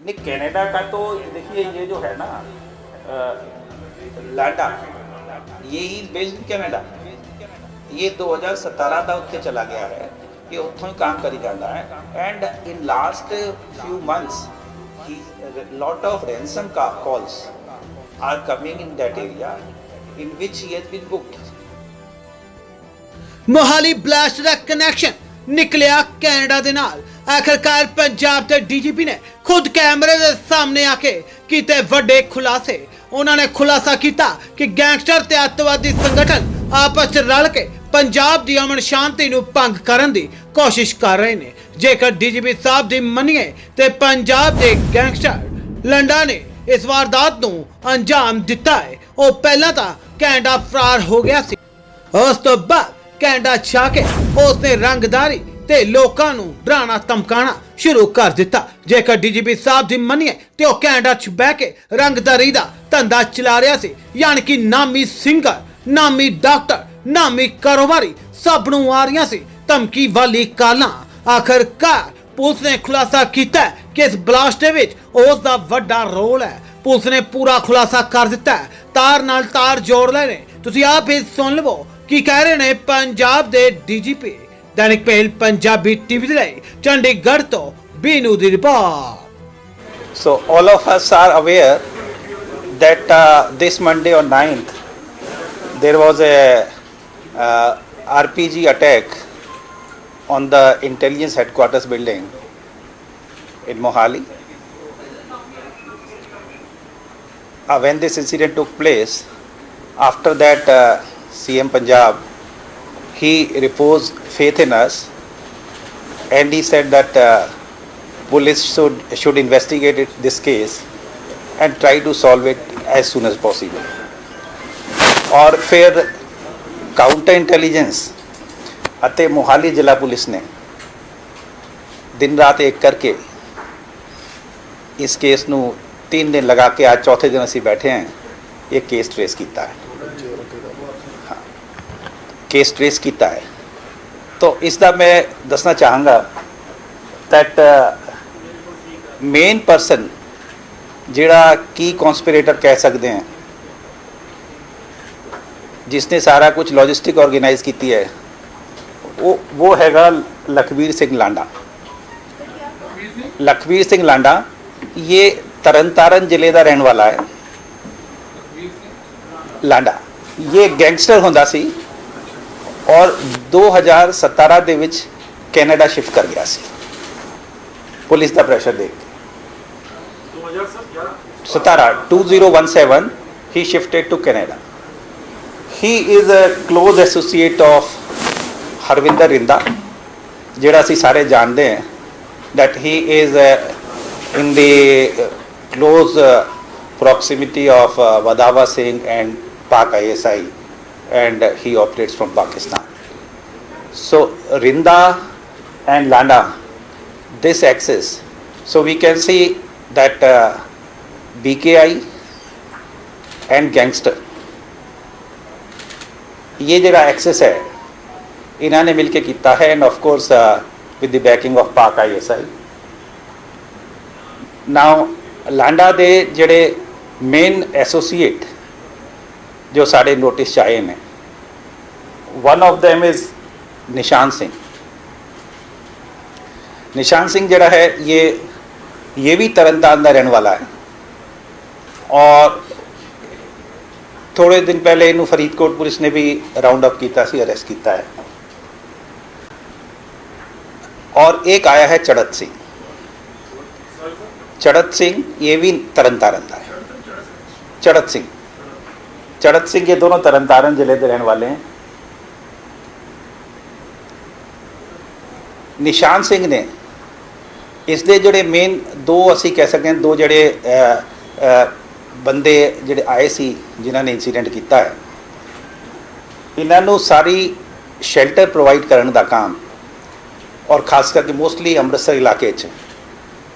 नहीं, कनाडा का तो देखिए ये जो है ना लाडा, ये ही बेस्ड कनाडा, ये 2017 ਦਾ ਉੱਥੇ ਚਲਾ ਗਿਆ ਹੈ, ਇਹ ਉੱਥੋਂ ਹੀ ਕੰਮ ਕਰੀ ਜਾਂਦਾ ਹੈ। And in last few months he lot of ransom calls are coming in that area in which he has been booked। Mohali blast the connection ਨਿਕਲਿਆ ਕੈਨੇਡਾ ਦੇ ਨਾਲ। ਆਖਰਕਾਰ ਪੰਜਾਬ ਦੇ ਡੀਜੀਪੀ ਨੇ ਖੁਦ ਕੈਮਰੇ ਦੇ ਸਾਹਮਣੇ ਆ ਕੇ ਕੀਤੇ ਵੱਡੇ ਖੁਲਾਸੇ। ਉਹਨਾਂ ਨੇ ਖੁਲਾਸਾ ਕੀਤਾ ਕਿ ਗੈਂਗਸਟਰ ਤੇ ਅੱਤਵਾਦੀ ਸੰਗਠਨ ਆਪਸ 'ਚ ਰਲ ਕੇ ਪੰਜਾਬ ਦੀ ਅਮਨ ਸ਼ਾਂਤੀ ਨੂੰ ਭੰਗ ਕਰਨ ਦੀ ਕੋਸ਼ਿਸ਼ ਕਰ ਰਹੇ ਨੇ। ਜੇਕਰ ਡੀਜੀਪੀ ਸਾਹਿਬ ਦੀ ਮੰਨੀਏ ਤੇ ਪੰਜਾਬ ਦੇ ਗੈਂਗਸਟਰ ਲੰਡਾ ਨੇ ਇਸ ਵਾਰਦਾਤ ਨੂੰ ਅੰਜਾਮ ਦਿੱਤਾ ਹੈ। ਉਹ ਪਹਿਲਾਂ ਤਾਂ ਕੈਨੇਡਾ ਫਰਾਰ ਹੋ ਗਿਆ ਸੀ, ਉਸ ਤੋਂ ਬਾਅਦ ਕੈਨੇਡਾ ਛਾ ਕੇ ਉਸਨੇ ਰੰਗਦਾਰੀ ਤੇ ਲੋਕਾਂ ਨੂੰ ਡਰਾਉਣਾ ਧਮਕਾਉਣਾ ਸ਼ੁਰੂ ਕਰ ਦਿੱਤਾ। ਜੇਕਰ ਡੀਜੀਪੀ ਸਾਹਿਬ ਦੀ ਮੰਨੀਏ ਤੇ ਉਹ ਕੈਨੇਡਾ 'ਚ ਬਹਿ ਕੇ ਰੰਗਦਾਰੀ ਦਾ ਧੰਦਾ ਚਲਾ ਰਿਹਾ ਸੀ, ਯਾਨੀ ਕਿ ਨਾਮੀ ਸਿੰਗਰ, ਨਾਮੀ ਡਾਕਟਰ, ਨਾਮੀ ਕਾਰੋਬਾਰੀ ਸਭ ਨੂੰ ਆ ਰਹੀਆਂ ਸੀ ਧਮਕੀ ਵਾਲੀ ਕਾਲਾਂ। ਆਖਰਕਾਰ ਪੁਲਿਸ ਨੇ ਖੁਲਾਸਾ ਕੀਤਾ ਕਿ ਇਸ ਬਲਾਸਟ ਦੇ ਵਿੱਚ ਉਸ ਦਾ ਵੱਡਾ ਰੋਲ ਹੈ। ਪੁਲਿਸ ਨੇ ਪੂਰਾ ਖੁਲਾਸਾ ਕਰ ਦਿੱਤਾ ਹੈ, ਤਾਰ ਨਾਲ ਤਾਰ ਜੋੜ ਲਏ ਨੇ। ਤੁਸੀਂ ਆਪ ਹੀ ਸੁਣ ਲਵੋ ਕੀ ਕਹਿ ਰਹੇ ਨੇ ਪੰਜਾਬ ਦੇ ਡੀਜੀਪੀ। दैनिक पहल पंजाबी टीवी ਦੇ ਲਈ ਚੰਡੀਗੜ੍ਹ ਤੋਂ ਬੀਨੂ ਦੀ report. So all of us are aware that this Monday on 9th there was a RPG attack on the intelligence headquarters building in Mohali. When this incident took place, after that CM Punjab, he reposed faith in us and he said that police should investigate this case and try to solve it as soon as possible। और फिर counter intelligence ਅਤੇ मोहाली जिला police ने दिन रात एक करके इस केस ਨੂੰ 3 दिन लगा के आज चौथे दिन ਅਸੀਂ बैठे हैं, ये केस ट्रेस किया है। केस ट्रेस किया है तो इसका मैं दसना चाहूँगा दैट मेन परसन जिहड़ा की कॉन्स्पिरेटर कह सकते हैं, जिसने सारा कुछ लॉजिस्टिक ऑर्गेनाइज की है, वो हैगा लखवीर सिंह लांडा। लखवीर सिंह लांडा ये तरनतारन जिले का रहने वाला है। लांडा ये गैंगस्टर होंदा सी और 2017 ਦੇ ਵਿੱਚ ਕੈਨੇਡਾ ਸ਼ਿਫਟ ਕਰ ਗਿਆ ਸੀ ਪੁਲਿਸ ਦਾ ਪ੍ਰੈਸ਼ਰ ਦੇਖ ਕੇ। 2017 he shifted to Canada। he is a close associate of Harvinder Rinda, ਜਿਹੜਾ ਅਸੀਂ ਸਾਰੇ ਜਾਣਦੇ ਹਾਂ that he is in the close proximity of Vadava Singh and Pak ISI, and he operates from Pakistan। So Rinda and Landa, this axis, so we can see that BKI and gangster, ये जरा axis है इन्होंने मिलके किया है, and of course with the backing of Pak ISI। now Landa दे जड़े main associate जो साढ़े नोटिस आए हैं, वन ऑफ देम इज निशान सिंह। निशान सिंह जड़ा है ये भी तरनतारन का रहने वाला है और थोड़े दिन पहले इन्हों फरीदकोट पुलिस ने भी राउंड अप किया सी, अरेस्ट किया है। और एक आया है चड़त सिंह। चड़त सिंह ये भी तरनतारन का है। चड़त सिंह ये दोनों तरनतारन जिले के रहने वाले हैं। निशान सिंह ने इसके जोड़े मेन दो असी कह सकते हैं, दो जोड़े बंदे जोड़े आए सी जिन्होंने इंसीडेंट किया है, इन्हों सारी शेल्टर प्रोवाइड करने का काम और खास करके मोस्टली अमृतसर इलाके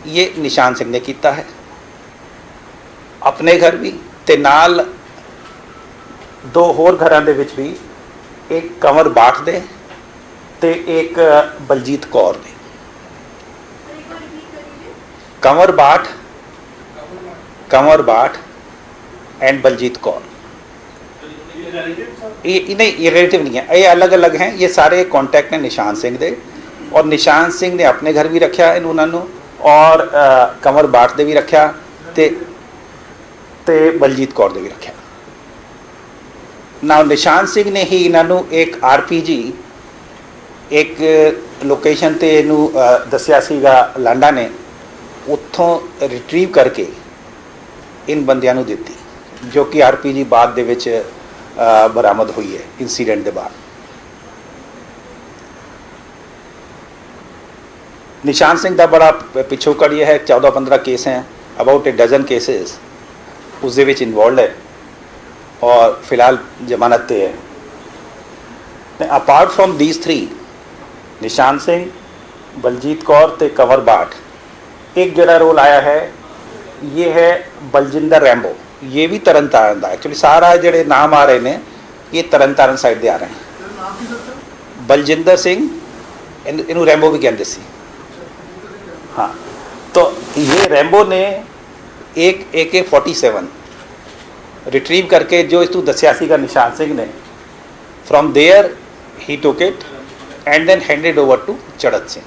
ये निशान सिंह ने किया है। अपने घर भी ते नाल दो होर घरां दे विच भी, एक कंवर बाठ दे ते एक बलजीत कौर ने। कंवर बाठ कंवर बाठ एंड बलजीत कौर। ये नहीं, ये रिलेटिव नहीं है, ये अलग अलग हैं। ये सारे कॉन्टैक्ट ने निशान सिंह दे, और निशान सिंह ने अपने घर भी रखा इन्होंने, और कंवर बाठ दे भी रखा, ते बलजीत कौर दे भी रखा। ना निशान सिंह ने ही इन्हों एक RPG एक लोकेशन ते इनू दसिया सीगा लांडा ने, उत्थों रिट्रीव करके इन बंदियां नू दिती, जो कि RPG बाद दे विच बरामद हुई है इंसीडेंट के बाद। निशान सिंह का बड़ा पिछोकड़ ये है, 14-15 केस हैं, अबाउट ए डजन केसेस उस दे विच इन्वॉल्व है, और फिलहाल जमानत ते है। अपार्ट फ्रॉम दीज 3, निशान सिंह, बलजीत कौर ते कंवर बाठ, एक जड़ा रोल आया है, ये है बलजिंदर रैंबो। ये भी तरन तारण का, एक्चुअली सारा जोड़े नाम आ रहे हैं ये तरन तारण साइड दे आ रहे हैं। बलजिंदर सिंह, इनू रैंबो भी कहते सी। हाँ, तो ये रैंबो ने एक AK-47 रिट्रीव करके, जो इस तू दसिया सीगा निशान सिंह ने, from there he took it and then handed over to Charat Singh.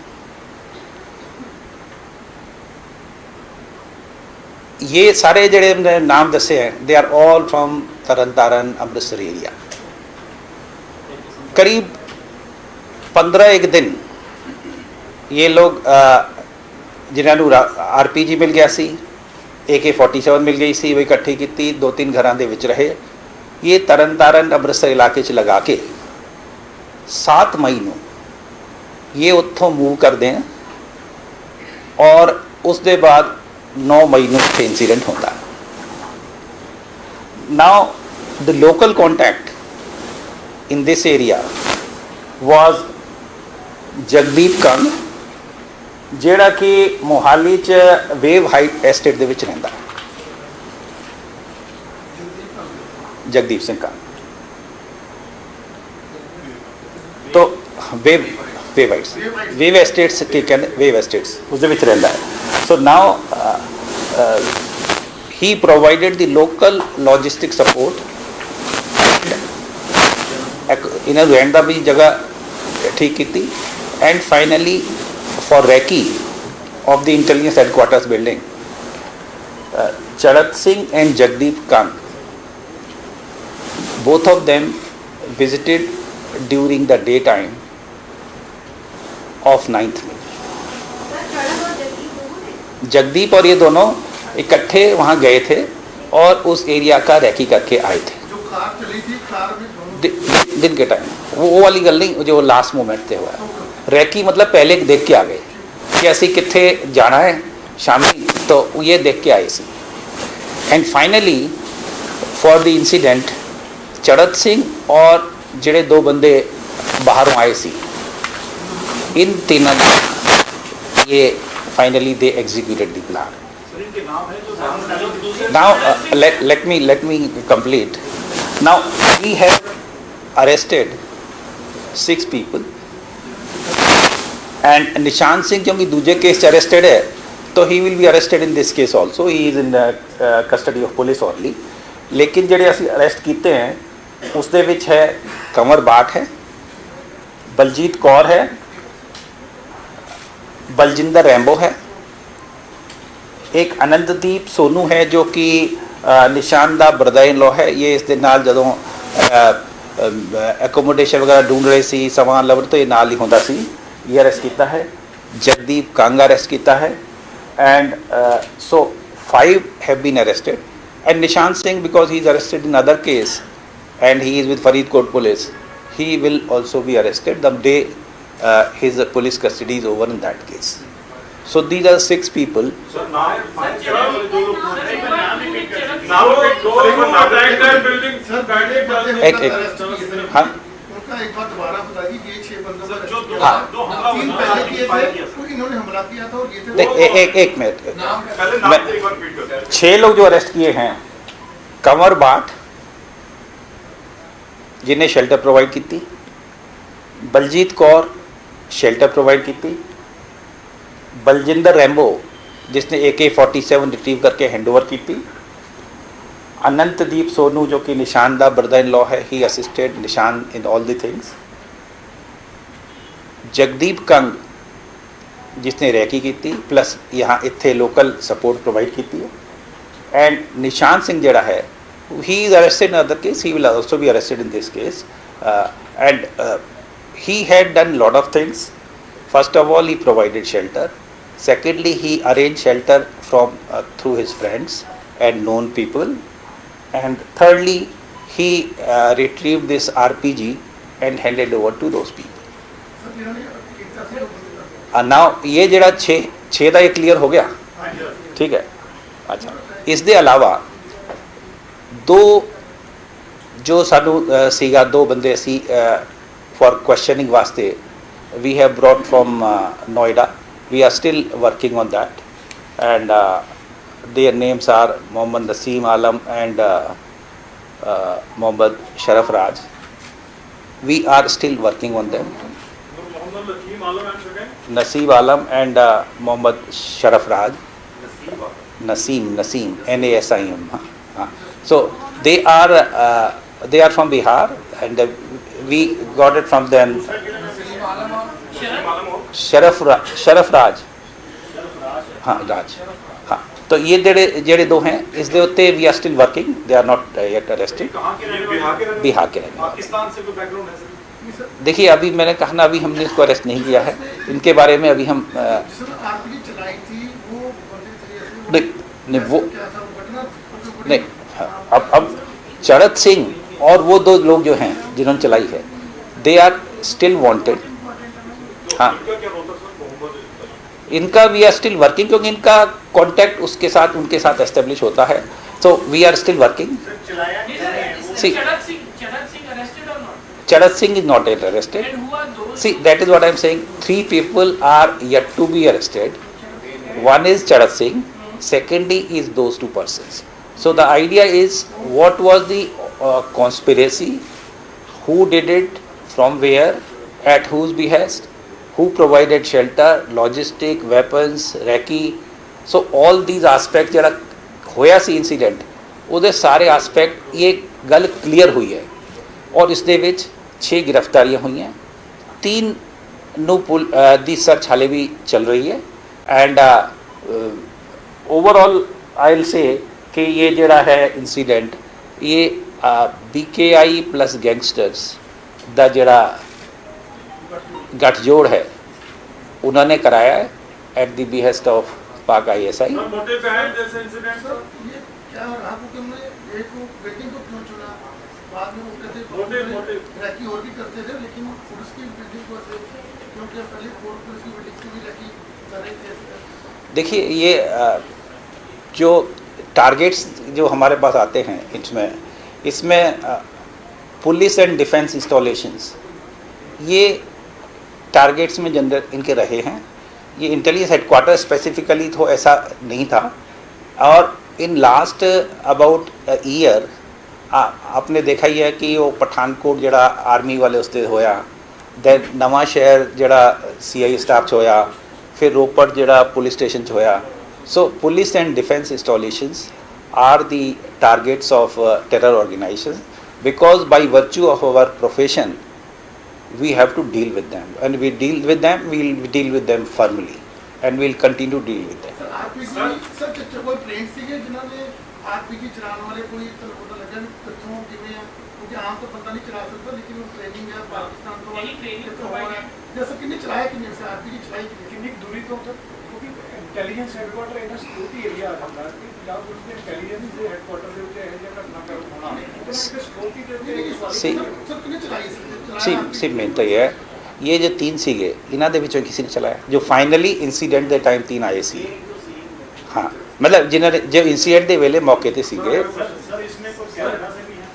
ये सारे जड़े नाम दसे हैं, they are all from Tarn Taran Amritsar area. करीब 15 दिन ये लोग जिन्होंने RPG मिल गया सी, AK-47 मिल गई सी, वो इकट्ठी की, 2-3 घरों के विच रहे। ये तरन तारण अमृतसर इलाके च लगा के 7 मई को ये उत्थों मूव करते हैं, और उस दे बाद 9 मई को इंसीडेंट होता है। Now the local contact in this area was Jagdeep Kang, ਜਿਹੜਾ कि मोहाली च वेव हाइट एस्टेट दे विच रहिंदा। जगदीप सिंह कंग, तो वेव एस्टेट्स के कहते, वेव एस्टेट्स उस दे विच रहिंदा है। So now he provided the local logistic support, इन्हें रहने का भी जगह ठीक की, and finally for recce of the intelligence headquarters building, Charat Singh and Jagdeep Kang, both of them visited during the daytime of 9th May। Jagdeep और ये दोनों इकट्ठे वहाँ गए थे और उस एरिया का रैकी करके आए थे। जो कार चली थी, कार में दोनों दिन के टाइम, वो वाली गल नहीं, जो लास्ट मोमेंट पे हुआ है। रैकी मतलब पहले देख के आ गए कि असी कित्थे जाना है शामी, तो ये देख के आए सी। And finally for the incident Charhat Singh और जिहड़े 2 बंदे बाहरों आए सी, इन तीनों ये finally they executed the plan. Now let me complete. Now we have arrested 6 people, and निशान सिंह क्योंकि दूसरे केस अरेस्टेड है, तो he will be arrested in this case also, he is in custody of police only. लेकिन ਜਿਹੜੇ ਅਸੀਂ arrest किए हैं उस दे विच है कंवर बाठ है, बलजीत कौर है, बलजिंदर रैंबो है, एक आनंददीप सोनू है जो कि निशान का ब्रदर इन लॉ है। ये इस दे नाल जदों एकोमोडेशन वगैरह ढूंढ रहे सी, समान लभण तो ये नाल ही होंदा सी। ये अरेस्ट किया है। जगदीप कंग अरेस्ट किया है, and so 5 have been arrested, and Nishan Singh because he is arrested in other case and he is with Faridkot police, he will also be arrested the day his police custody is over in that case. So these are 6 people. So now building हाँ उनका एक बार दोबारा बताइए, ये 6 बंदों का जो हाँ। 3 पहले किए थे, तो इन्होंने हमला किया था, और ये थे एक मिनट, पहले नाम एक बार रिपीट कर 6 लोग जो अरेस्ट किए हैं, कंवर बाठ जिन्हें शेल्टर प्रोवाइड की, बलजीत कौर शेल्टर प्रोवाइड की, बलजिंदर रैंबो जिसने AK-47 रिट्रीव करके हैंडओवर की थी। अनंतदीप सोनू जो कि निशान दा ब्रदर इन लॉ है, ही असिस्टेड निशान in all the things. Jagdeep Kang जिसने रैकी की थी, प्लस यहाँ इत्थे लोकल सपोर्ट प्रोवाइड की थी। एंड निशान सिंह जड़ा है, ही is arrested in other case, he will also be arrested in this case. And he had done lot of things. First of all, he provided shelter. Secondly, he arranged shelter from through his friends and known people. And thirdly, he retrieved this RPG and handed over to those people. Sir इन्होंने कितना से लोग Now ये ਜਿਹੜਾ 6 ਦਾ ਇਹ clear ਹੋ ਗਿਆ, ਠੀਕ ਹੈ। ਅੱਛਾ, ਇਸ ਦੇ ਇਲਾਵਾ ਦੋ ਜੋ ਸਾਨੂੰ ਸੀਗਾ, ਦੋ ਬੰਦੇ ਅਸੀਂ for questioning वास्ते we have brought from Noida. We are still working on that, and their names are Mohammad Naseem Alam and Mohammad Sharaf Raj. We are still working on them. Mohammad Naseem Alam and second? Naseem Alam and Mohammad Sharaf Raj. Naseem Nasim. So they are from Bihar, and we got it from them. शरफ राज, हाँ राज, हाँ। तो ये जेड़े दो हैं, इस दे उत्ते we are still working, they are not yet arrested. कहाँ के रहने वाले? बिहार के रहने वाले। पाकिस्तान से कोई बैकग्राउंड है सर? देखिए, अभी मैंने कहा ना, अभी हमने इसको अरेस्ट नहीं किया है, इनके बारे में अभी हम जिसने आरपीजी चलाई थी वो बंदे थे ऐसे, वो नहीं वो क्या था वो घटना नहीं, हाँ, अब चरत सिंह और वो दो लोग जो हैं जिन्होंने चलाई है, दे आर स्टिल वांटेड। हाँ, इनका क्या रोल था सर? मोहम्मद इनका वी आर स्टिल वर्किंग, क्योंकि इनका कांटेक्ट उसके साथ, उनके साथ एस्टेब्लिश होता है, तो we are still working. See, Charat Singh arrested or not? Charat Singh is not yet arrested. And who are those? See, that is what I am saying. 3 people are yet to be arrested. One is Charat Singh. Secondly is those 2 persons. So the idea is, what was the conspiracy? Who did it? From where? At whose behest? Who provided shelter, logistic, weapons, recce? So all these aspects ਜਿਹੜਾ ਹੋਇਆ ਸੀ incident, ਉਹਦੇ ਸਾਰੇ aspect ਇਹ ਗੱਲ clear ਹੋਈ ਹੈ, ਔਰ ਇਸ ਦੇ ਵਿੱਚ 6 ਗ੍ਰਿਫਤਾਰੀਆਂ ਹੋਈਆਂ, 3 ਨੂੰ ਦੀ ਸਰਚ ਹਾਲੇ ਵੀ ਚੱਲ ਰਹੀ ਹੈ। And overall I will say कि ये जड़ा है इंसीडेंट, ये BKI प्लस गैंगस्टर्स दा जड़ा गठजोड़ है, उन्होंने कराया है एट द बिहेस्ट ऑफ पाक ISI। मोटिव है जैसे इंसिडेंट सर ये क्या रहा कि हमने एक को बिल्डिंग को क्यों चुना? बाद में वो कहते मोटिव रैकी और भी करते थे, लेकिन पुलिस की बिल्डिंग को ऐसे, क्योंकि पहले पुलिस की बिल्डिंग की भी रैकी कर रहे थे। देखिए, ये जो टारगेट्स जो हमारे पास आते हैं, इसमें पुलिस एंड डिफेंस इंस्टॉलेशंस, ये टारगेट्स में जनरल इनके रहे हैं। ये इंटेलिजेंस हेडक्वार्टर स्पेसिफिकली तो ऐसा नहीं था, और इन लास्ट अबाउट ईयर आपने देखा ही है कि वो पठानकोट जड़ा आर्मी वाले उसते होया, दैन नवा शहर जड़ा CI स्टाफ च होया, फिर रोपड़ जड़ा पुलिस स्टेशन च होया। So police and defence installations are the targets of terror organisation, because by virtue of our profession we have to deal with them, and we deal with them, we'll deal with them firmly, and we'll continue to deal with them। Sir RPG sir कितने कोई train सीगे जिन्होंने RPG चलाने वाले कोई तो पता लगा कितनों किਵੇਂ ਆ, क्योंकि आम तो बंदा नहीं चला सकता, लेकिन वो ट्रेनिंग है पाकिस्तान तो यही training कितनों provide है जैसे कितने चलाया कितने से आरपीजी चलाई कितनी दूरी तो क्योंकि इंटेलिजेंस हेडक्वार्टर ਇਹਨਾਂ ਸਿਕਿਉਰਿਟੀ ਏਰੀਆ ਆ ਜਾਂਦਾ ਕਿ ਪੰਜਾਬ ਪੁਲਿਸ ਦੇ ਇੰਟੈਲੀਜੈਂਸ ਦੇ ਹੈਡਕੁਆਰਟਰ ਦੇ ਉੱਤੇ ਇਹ ਜਿਹਾ ਘਟਨਾ ਕਰ ਹੋਣਾ ਤੇ ਸਿਕਿਉਰਿਟੀ ਦੇ ਉੱਤੇ सर कितने चलाई सी मेन तो ये है, ये जो 3 सीगे इन्हों के विचों किसी ने चलाया, जो फाइनली इंसीडेंट के टाइम 3 आए सी। हाँ, मतलब जिन्होंने जो इंसीडेंट के वेले मौके पे सीगे। सर इसमें कोई कनाडा से भी है?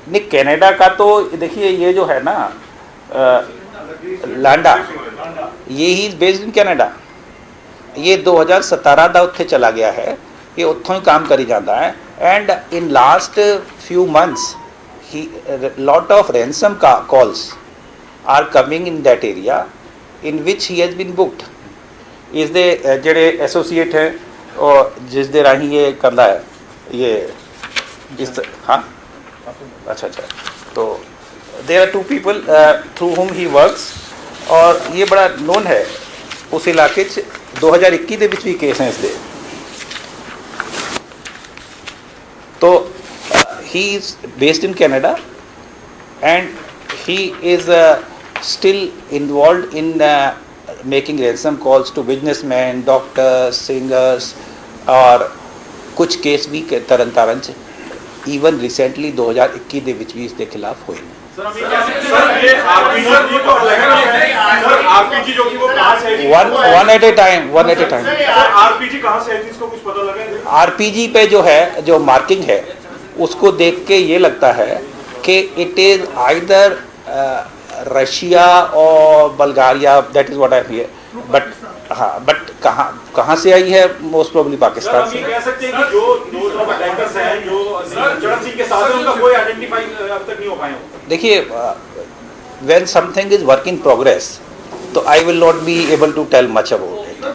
नहीं, कनाडा का तो देखिए, ये जो है ना लांडा, ये ही बेस्ड इन कनाडा, ये 2017 का उत्थे चला गया है, ये उत्थों ही काम करी जाता है। And in last few months lot of ransom calls are coming in that area in which he has been booked। is the ਜਿਹੜੇ ਐਸੋਸੀਏਟ ਹੈ और जिस दे राही ये करता है ये इस हाँ अच्छा अच्छा तो there are 2 people through whom he works और ये बड़ा नोन है उस इलाके 'ਚ 2021 ਦੇ ਵਿੱਚ ਵੀ ਕੇਸ ਹੈ ਇਸ ਦੇ तो he is based in Canada and he is still involved in making ransom calls to businessmen, doctors, singers और कुछ केस भी तरन तारण च ईवन रिसेंटली 2021 ਦੇ ਵਿੱਚ ਵੀ ਇਸ ਦੇ ਖਿਲਾਫ ਹੋਏ ਨੇ सर ये आरपीजी को सर आरपीजी जो कि वो कहां से है one at a time sir RPG कहां से है इसको कुछ पता लगा है? आरपीजी पे जो है जो मार्किंग है उसको देख के ये लगता है कि इट इज आइदर रशिया और Bulgaria that is what I hear but हाँ बट कहाँ से आई है मोस्ट प्रोबेबली सर पाकिस्तान हम ये से कह सकते हैं कि जो अटैकर्स हैं जो चरण सिंह के साथ हैं उनका कोई आइडेंटिफाई अब तक नहीं हो पाए हो देखिए when something is work in progress तो I will not be able to tell much about